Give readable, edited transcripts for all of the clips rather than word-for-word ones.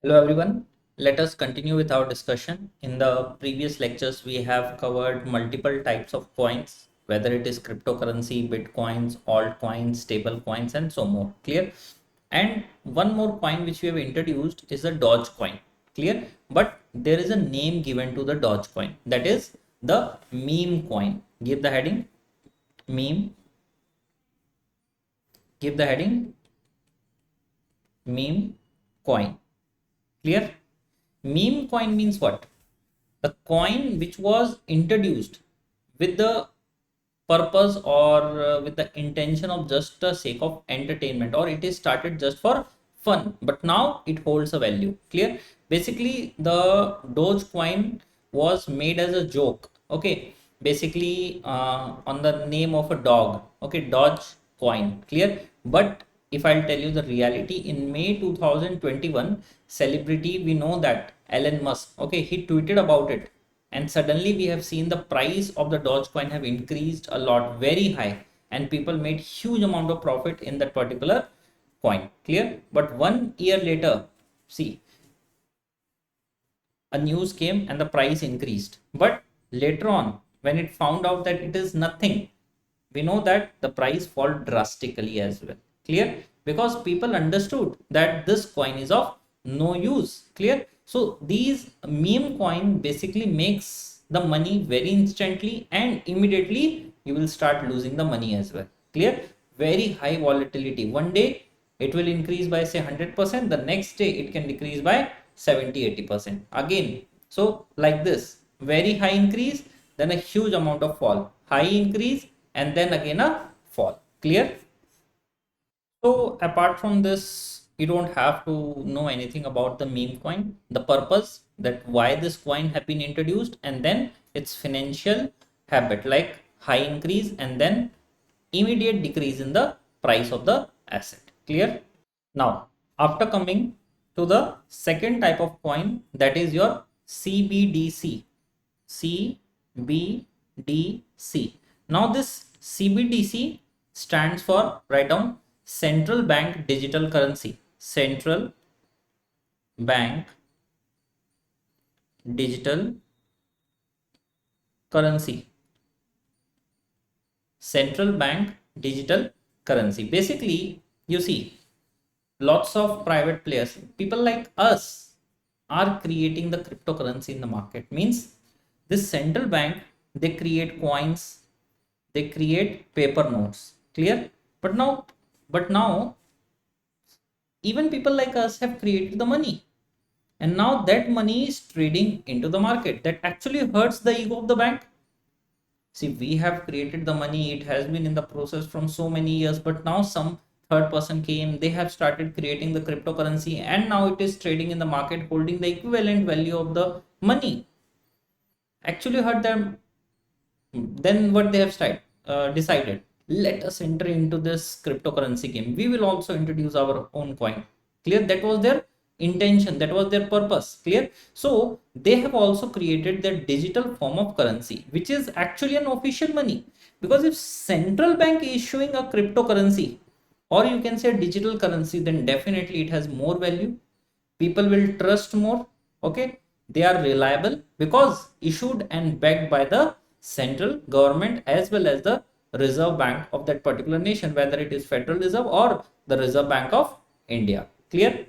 Hello everyone. Let us continue with our discussion. In the previous lectures, we have covered multiple types of coins, whether it is cryptocurrency, bitcoins, altcoins, stable coins, and so more. Clear? And one more coin which we have introduced is the Doge coin. Clear? But there is a name given to the Doge coin. That is the meme coin. Give the heading meme. Give the heading meme coin. Clear? Meme coin means what? The coin which was introduced with the purpose or with the intention of just the sake of entertainment, or it is started just for fun, but now it holds a value. Clear? Basically, the Doge coin was made as a joke. Okay, basically on the name of a dog. Okay, Doge coin. Clear? But if I'll tell you the reality, in May 2021, celebrity, we know that Elon Musk, okay, he tweeted about it, and suddenly we have seen the price of the Dogecoin have increased a lot, very high, and people made huge amount of profit in that particular coin. Clear? But 1 year later, see, a news came and the price increased. But later on, when it found out that it is nothing, we know that the price fall drastically as well. Clear? Because people understood that this coin is of no use. Clear? So these meme coin basically makes the money very instantly, and immediately you will start losing the money as well. Clear? Very high volatility. One day it will increase by say 100%, the next day it can decrease by 70-80% again. So like this, very high increase, then a huge amount of fall, high increase, and then again a fall. Clear? So apart from this, you don't have to know anything about the meme coin, the purpose, that why this coin have been introduced, and then its financial habit, like high increase and then immediate decrease in the price of the asset. Clear? Now, after coming to the second type of coin, that is your CBDC. CBDC. Now this CBDC stands for, write down, Central Bank Digital Currency. Central Bank Digital Currency. Central Bank Digital Currency. Basically, you see, lots of private players, people like us, are creating the cryptocurrency in the market. Means this central bank, they create coins, they create paper notes. Clear? But now even people like us have created the money, and now that money is trading into the market. That actually hurts the ego of the bank. See, we have created the money, it has been in the process from so many years, but now some third person came, they have started creating the cryptocurrency, and now it is trading in the market holding the equivalent value of the money. Actually hurt them. Then what they have decided, let us enter into this cryptocurrency game, we will also introduce our own coin. Clear? That was their intention, that was their purpose. Clear? So they have also created their digital form of currency, which is actually an official money, because if central bank is issuing a cryptocurrency, or you can say digital currency, then definitely it has more value, people will trust more. Okay, they are reliable because issued and backed by the central government as well as the reserve bank of that particular nation, whether it is Federal Reserve or the Reserve Bank of India. Clear?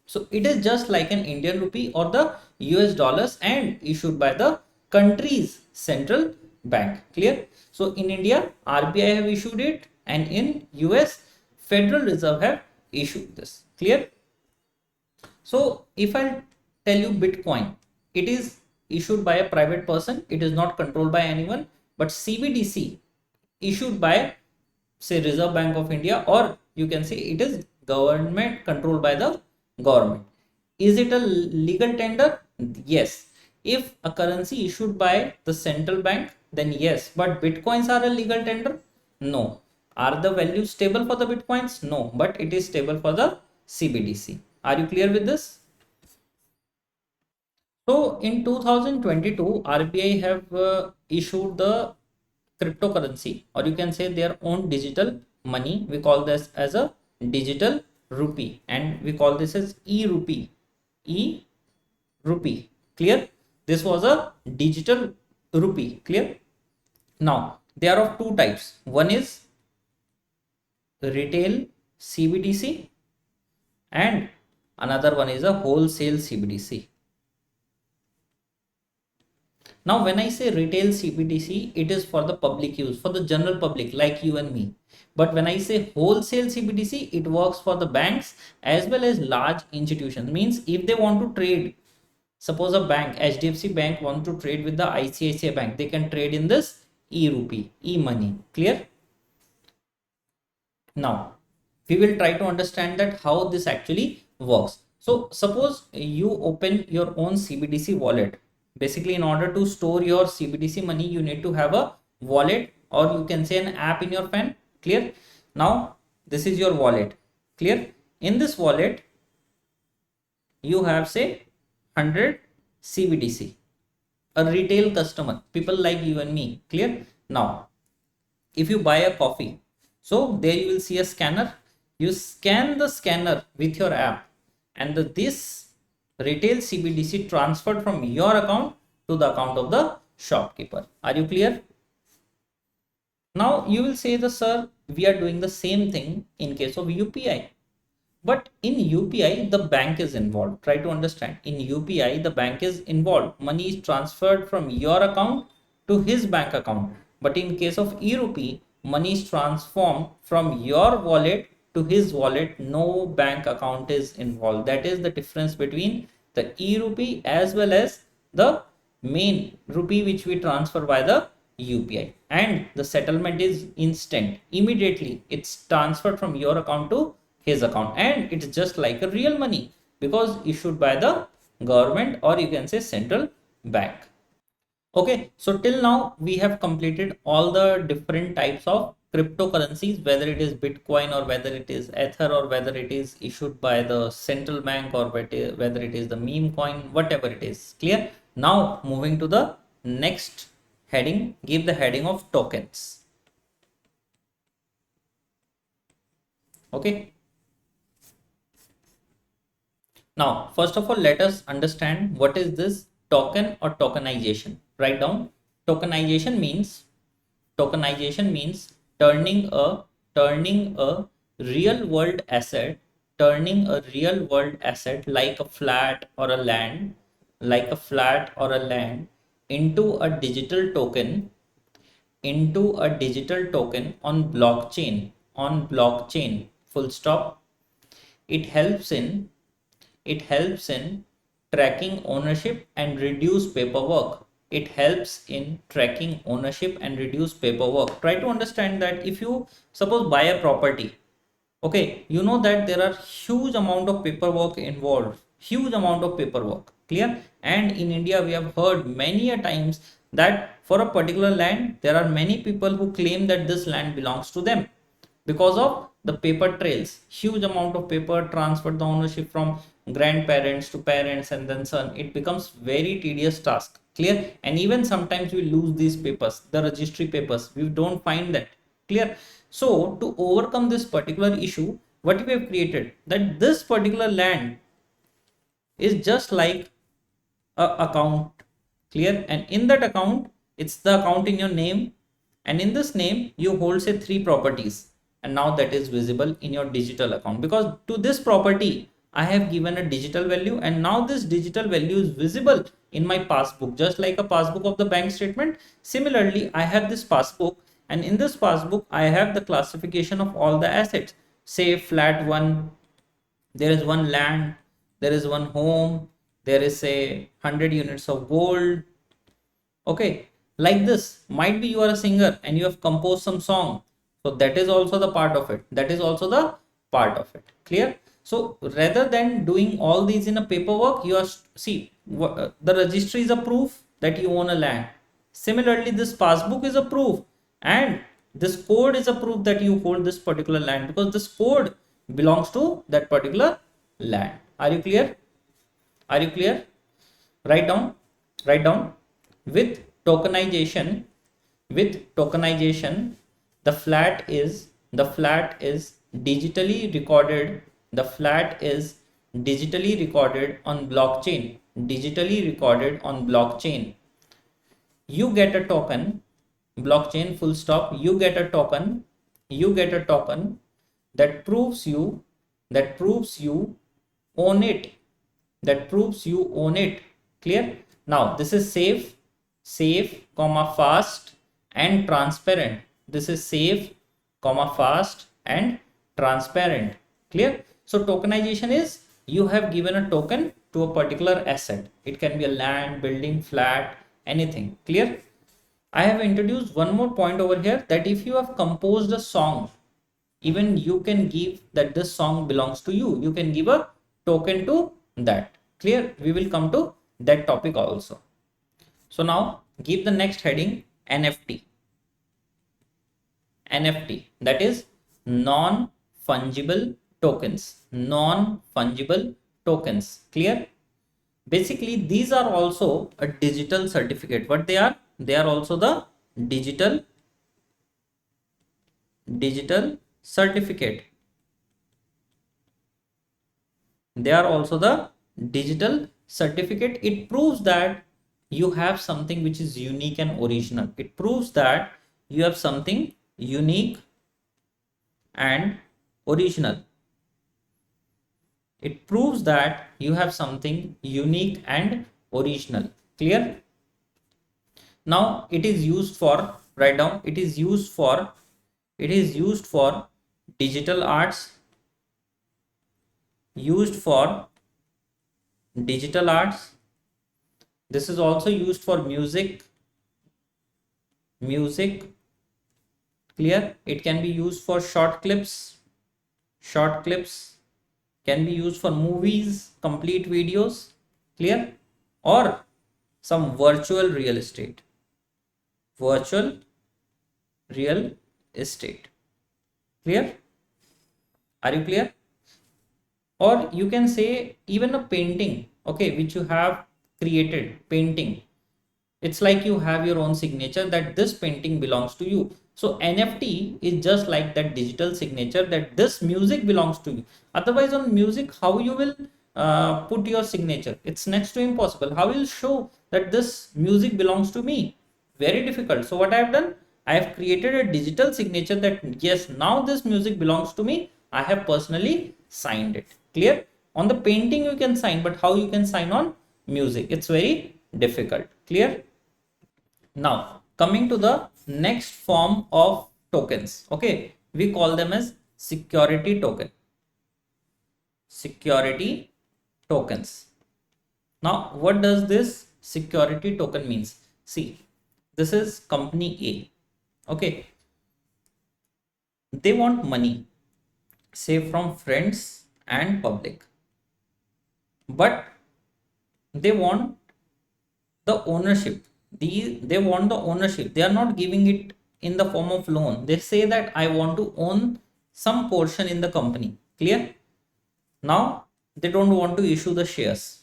So it is just like an Indian rupee or the US dollars, and issued by the country's central bank. Clear? So in India, RBI have issued it, and in US, Federal Reserve have issued this. Clear? So if I tell you Bitcoin, it is issued by a private person, it is not controlled by anyone. But CBDC, issued by say Reserve Bank of India, or you can say it is government controlled by the government. Is it a legal tender? Yes. If a currency issued by the central bank, then yes. But bitcoins are a legal tender? No. Are the values stable for the bitcoins? No, but it is stable for the CBDC. Are you clear with this? So in 2022, RBI have issued the cryptocurrency, or you can say their own digital money. We call this as a digital rupee, and we call this as e-rupee. e rupee. Clear? This was a digital rupee. Clear? Now they are of two types. One is retail CBDC and another one is a wholesale CBDC. Now, when I say retail CBDC, it is for the public use, for the general public like you and me. But when I say wholesale CBDC, it works for the banks as well as large institutions. Means if they want to trade, suppose a bank, HDFC Bank want to trade with the ICICI Bank, they can trade in this e-rupee, e-money. Clear? Now, we will try to understand that how this actually works. So suppose you open your own CBDC wallet. Basically, in order to store your CBDC money, you need to have a wallet, or you can say an app in your phone. Clear? Now, this is your wallet. Clear? In this wallet, you have say 100 CBDC. A retail customer, people like you and me. Clear? Now, if you buy a coffee, so there you will see a scanner. You scan the scanner with your app, and this retail CBDC transferred from your account to the account of the shopkeeper. Are you clear? Now you will say, the sir, we are doing the same thing in case of UPI. But in UPI, the bank is involved. Try to understand. In UPI, the bank is involved. Money is transferred from your account to his bank account. But in case of e-rupee, money is transformed from your wallet to his wallet. No bank account is involved. That is the difference between the e-rupee as well as the main rupee which we transfer by the UPI. And the settlement is instant. Immediately, it's transferred from your account to his account, and it's just like a real money because issued by the government, or you can say central bank. Okay, so till now we have completed all the different types of cryptocurrencies, whether it is Bitcoin or whether it is Ether or whether it is issued by the central bank or whether it is the meme coin, whatever it is. Clear? Now moving to the next heading, give the heading of tokens. Okay. Now, first of all, let us understand what is this token or tokenization. Write down. Tokenization means turning a real world asset, like a flat or a land, into a digital token, on blockchain. Full stop. It helps in tracking ownership and reduce paperwork. Try to understand that if you suppose buy a property, okay, you know that there are huge amount of paperwork involved, clear? And in India, we have heard many a times that for a particular land, there are many people who claim that this land belongs to them because of the paper trails. Huge amount of paper transferred the ownership from grandparents to parents and then son. It becomes very tedious task. Clear? And even sometimes we lose these papers, the registry papers, we don't find that. Clear? So to overcome this particular issue, what we have created, that this particular land is just like a account. Clear? And in that account, it's the account in your name, and in this name you hold say 3 properties, and now that is visible in your digital account, because to this property I have given a digital value, and now this digital value is visible in my passbook, just like a passbook of the bank statement. Similarly, I have this passbook, and in this passbook I have the classification of all the assets. Say flat 1, there is 1 land, there is 1 home, there is say 100 units of gold. Okay, like this. Might be you are a singer and you have composed some song, so that is also the part of it. Clear? So rather than doing all these in a paperwork, you are the registry is a proof that you own a land. Similarly, this passbook is a proof, and this code is a proof that you hold this particular land, because this code belongs to that particular land. Are you clear? Write down. With tokenization, the flat is digitally recorded. digitally recorded on blockchain. Digitally recorded on blockchain. You get a token, blockchain full stop. You get a token. You get a token that proves you own it. That proves you own it. Clear? Now this is safe, comma fast and transparent. This is safe, comma fast and transparent. Clear? So tokenization is you have given a token to a particular asset. It can be a land, building, flat, anything. Clear? I have introduced one more point over here, that if you have composed a song, even you can give that this song belongs to you. You can give a token to that. Clear? We will come to that topic also. So now give the next heading NFT. NFT, that is non-fungible tokens. Non-fungible tokens. Clear? Basically these are also a digital certificate. What they are? They are also the digital certificate. They are also the digital certificate. It proves that you have something which is unique and original. It proves that you have something unique and original. It proves that you have something unique and original. Clear? Now it is used for, write down, it is used for digital arts, used for digital arts. This is also used for music. Clear? It can be used for short clips. Can be used for movies, complete videos. Clear? Or some virtual real estate. Clear? Are you clear? Or you can say even a painting, okay, which you have created, painting. It's like you have your own signature that this painting belongs to you. So NFT is just like that digital signature that this music belongs to you. Otherwise on music, how you will put your signature? It's next to impossible. How will you show that this music belongs to me? Very difficult. So what I have done, I have created a digital signature that yes, now this music belongs to me. I have personally signed it. Clear? On the painting you can sign, but how you can sign on music? It's very difficult. Clear? Now coming to the next form of tokens, okay, we call them as security token. Security tokens. Now what does this security token means? See, this is company A, okay, they want money, say from friends and public, but they want the ownership. They want the ownership. They are not giving it in the form of loan. They say that I want to own some portion in the company. Clear? Now they don't want to issue the shares.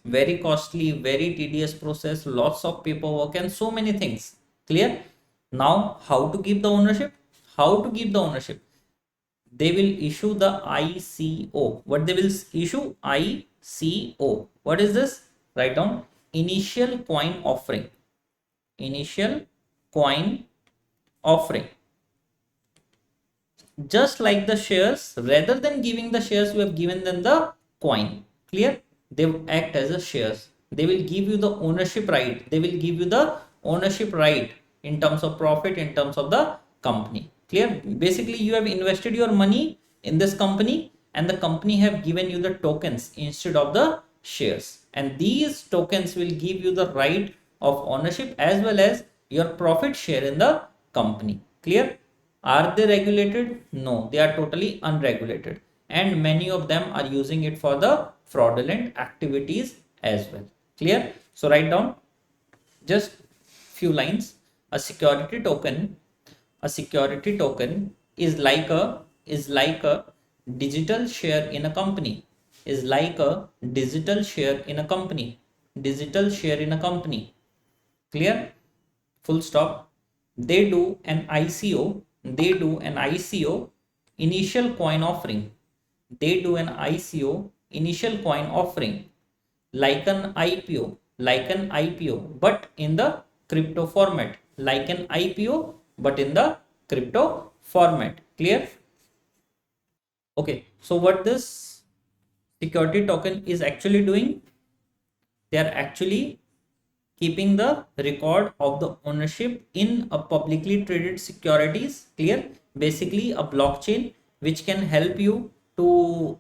Very costly, very tedious process, lots of paperwork and so many things. Clear? Now how to give the ownership? They will issue the ICO. What they will issue? ICO. What is this? Write down, initial coin offering. Just like the shares, rather than giving the shares, you have given them the coin. Clear? They act as a shares. They will give you the ownership right. In terms of profit, in terms of the company. Clear? Basically you have invested your money in this company and the company have given you the tokens instead of the shares, and these tokens will give you the right of ownership as well as your profit share in the company. Clear? Are they regulated? No, they are totally unregulated, and many of them are using it for the fraudulent activities as well. Clear? So write down just few lines. A security token is like a digital share in a company. Clear? Full stop. They do an ICO, initial coin offering. they do an ICO, initial coin offering, like an IPO, but in the crypto format, like an IPO, but in the crypto format. Clear? Okay, so what this security token is actually doing, they are actually keeping the record of the ownership in a publicly traded securities. Clear? Basically a blockchain which can help you to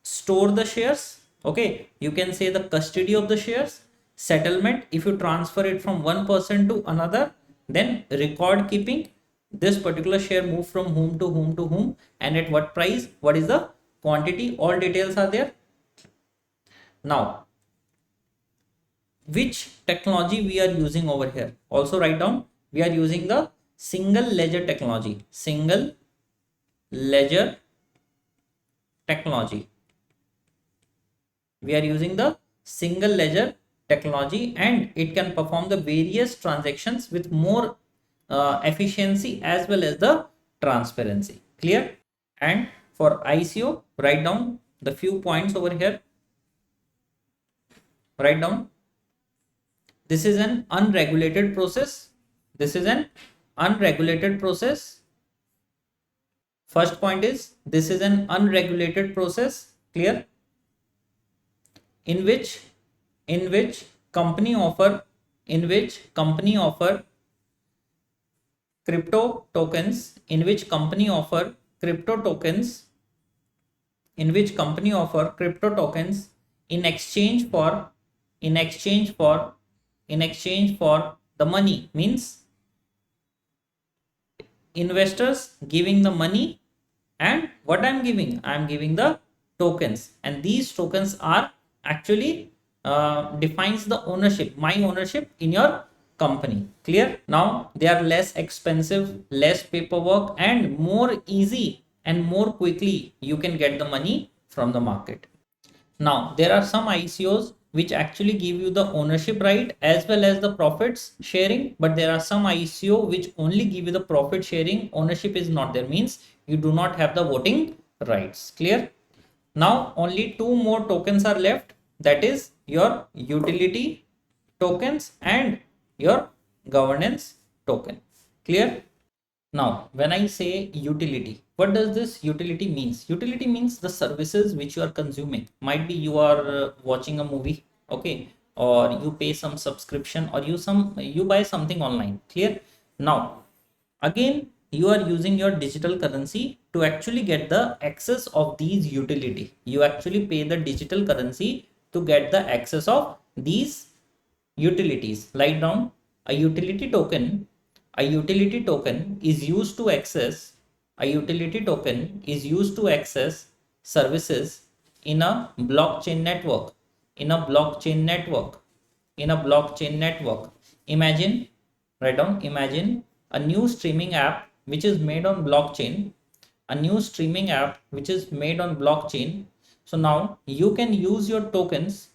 store the shares. Okay, you can say the custody of the shares, settlement if you transfer it from one person to another, then record keeping, this particular share moved from whom to whom to whom, and at what price, what is the quantity, all details are there. Now which technology we are using over here, also write down. We are using the single ledger technology, single ledger technology. We are using the single ledger technology, and it can perform the various transactions with more efficiency as well as the transparency. Clear? And for ICO, write down the few points over here. Write down, this is an unregulated process. This is an unregulated process. First point is, this is an unregulated process. Clear? In which company offer crypto tokens, in which company offer crypto tokens in exchange for the money. Means investors giving the money, and what I'm giving the tokens, and these tokens are actually defines the ownership, my ownership in your company. Clear? Now they are less expensive, less paperwork, and more easy and more quickly you can get the money from the market. Now there are some ICOs which actually give you the ownership right as well as the profits sharing, but there are some ICO which only give you the profit sharing, ownership is not there, means you do not have the voting rights. Clear? Now only two more tokens are left, that is your utility tokens and your governance token. Clear? Now when I say utility, what does this utility means? Utility means the services which you are consuming. Might be you are watching a movie, okay, or you pay some subscription, or you buy something online. Clear? Now again you are using your digital currency to actually get the access of these utility. You actually pay the digital currency to get the access of these utilities. Write down, a utility token is used to access services in a blockchain network. Imagine, write down, imagine a new streaming app which is made on blockchain. So now you can use your tokens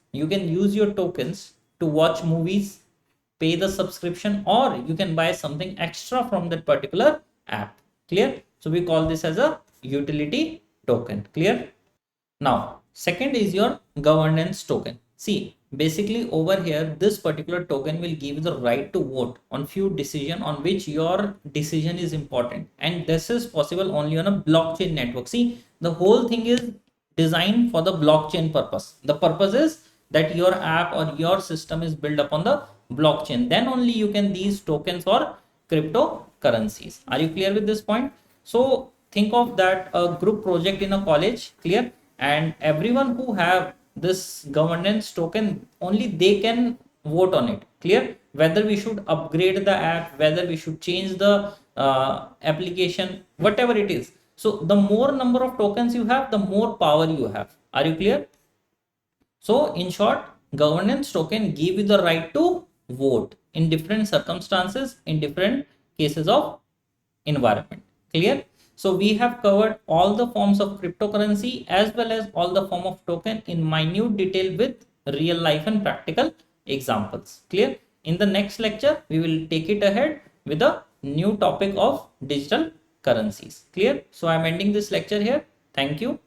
to watch movies, pay the subscription, or you can buy something extra from that particular app. Clear? So we call this as a utility token. Clear? Now second is your governance token. See, basically over here this particular token will give you the right to vote on few decision on which your decision is important, and this is possible only on a blockchain network. See, the whole thing is designed for the blockchain purpose. The purpose is that your app or your system is built upon the blockchain, then only you can these tokens or cryptocurrencies. Are you clear with this point? So think of that a group project in a college. Clear? And everyone who have this governance token, only they can vote on it. Clear? Whether we should upgrade the app, whether we should change the application, whatever it is. So the more number of tokens you have, the more power you have. Are you clear? So in short, governance token give you the right to vote in different circumstances, in different cases of environment. Clear? So we have covered all the forms of cryptocurrency as well as all the form of token in minute detail with real life and practical examples. Clear? In the next lecture, we will take it ahead with a new topic of digital currencies. Clear? So I am ending this lecture here. Thank you.